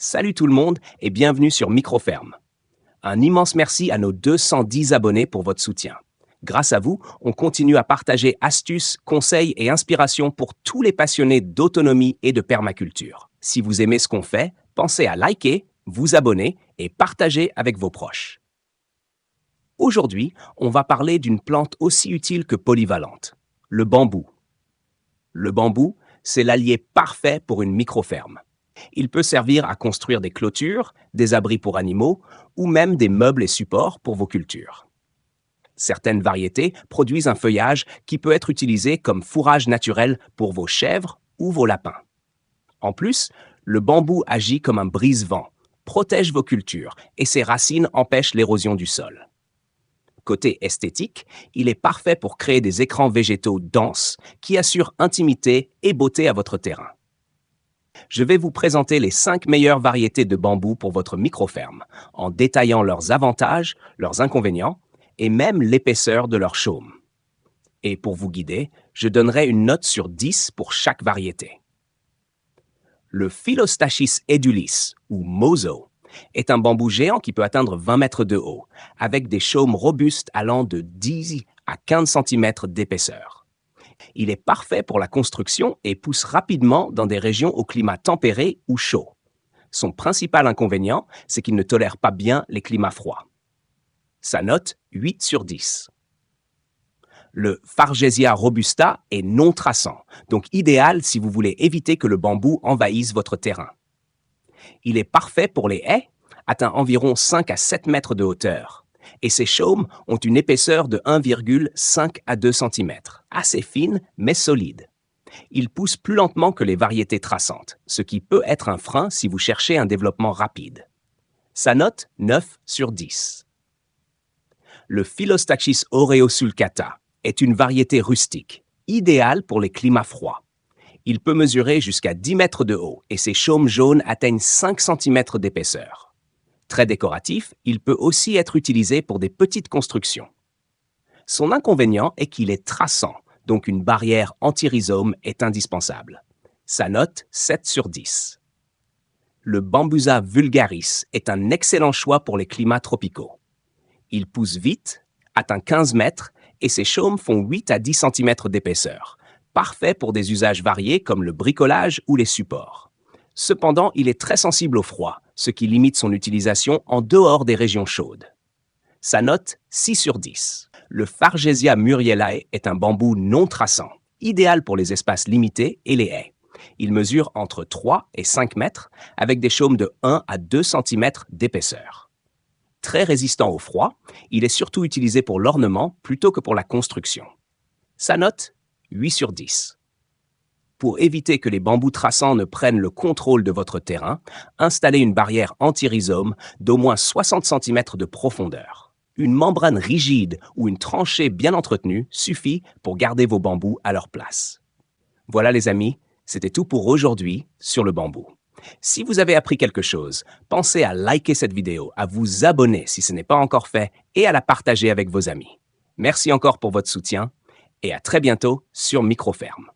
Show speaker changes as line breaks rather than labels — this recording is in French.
Salut tout le monde et bienvenue sur Microferme. Un immense merci à nos 210 abonnés pour votre soutien. Grâce à vous, on continue à partager astuces, conseils et inspirations pour tous les passionnés d'autonomie et de permaculture. Si vous aimez ce qu'on fait, pensez à liker, vous abonner et partager avec vos proches. Aujourd'hui, on va parler d'une plante aussi utile que polyvalente, le bambou. Le bambou, c'est l'allié parfait pour une microferme. Il peut servir à construire des clôtures, des abris pour animaux ou même des meubles et supports pour vos cultures. Certaines variétés produisent un feuillage qui peut être utilisé comme fourrage naturel pour vos chèvres ou vos lapins. En plus, le bambou agit comme un brise-vent, protège vos cultures et ses racines empêchent l'érosion du sol. Côté esthétique, il est parfait pour créer des écrans végétaux denses qui assurent intimité et beauté à votre terrain. Je vais vous présenter les 5 meilleures variétés de bambou pour votre microferme, en détaillant leurs avantages, leurs inconvénients et même l'épaisseur de leur chaume. Et pour vous guider, je donnerai une note sur 10 pour chaque variété. Le Philostachys edulis, ou Mozo, est un bambou géant qui peut atteindre 20 mètres de haut, avec des chaumes robustes allant de 10 à 15 cm d'épaisseur. Il est parfait pour la construction et pousse rapidement dans des régions au climat tempéré ou chaud. Son principal inconvénient, c'est qu'il ne tolère pas bien les climats froids. Sa note, 8 sur 10. Le Fargesia robusta est non traçant, donc idéal si vous voulez éviter que le bambou envahisse votre terrain. Il est parfait pour les haies, atteint environ 5 à 7 mètres de hauteur, et ses chaumes ont une épaisseur de 1,5 à 2 cm, assez fine mais solide. Il pousse plus lentement que les variétés traçantes, ce qui peut être un frein si vous cherchez un développement rapide. Sa note, 9 sur 10. Le Philostachys aureosulcata est une variété rustique, idéale pour les climats froids. Il peut mesurer jusqu'à 10 mètres de haut et ses chaumes jaunes atteignent 5 cm d'épaisseur. Très décoratif, il peut aussi être utilisé pour des petites constructions. Son inconvénient est qu'il est traçant, donc une barrière anti-rhizome est indispensable. Sa note, 7 sur 10. Le Bambusa vulgaris est un excellent choix pour les climats tropicaux. Il pousse vite, atteint 15 mètres et ses chaumes font 8 à 10 cm d'épaisseur. Parfait pour des usages variés comme le bricolage ou les supports. Cependant, il est très sensible au froid, ce qui limite son utilisation en dehors des régions chaudes. Sa note, 6 sur 10. Le Fargesia murielae est un bambou non traçant, idéal pour les espaces limités et les haies. Il mesure entre 3 et 5 mètres, avec des chaumes de 1 à 2 cm d'épaisseur. Très résistant au froid, il est surtout utilisé pour l'ornement plutôt que pour la construction. Sa note, 8 sur 10. Pour éviter que les bambous traçants ne prennent le contrôle de votre terrain, installez une barrière anti-rhizome d'au moins 60 cm de profondeur. Une membrane rigide ou une tranchée bien entretenue suffit pour garder vos bambous à leur place. Voilà les amis, c'était tout pour aujourd'hui sur le bambou. Si vous avez appris quelque chose, pensez à liker cette vidéo, à vous abonner si ce n'est pas encore fait et à la partager avec vos amis. Merci encore pour votre soutien et à très bientôt sur Microferme.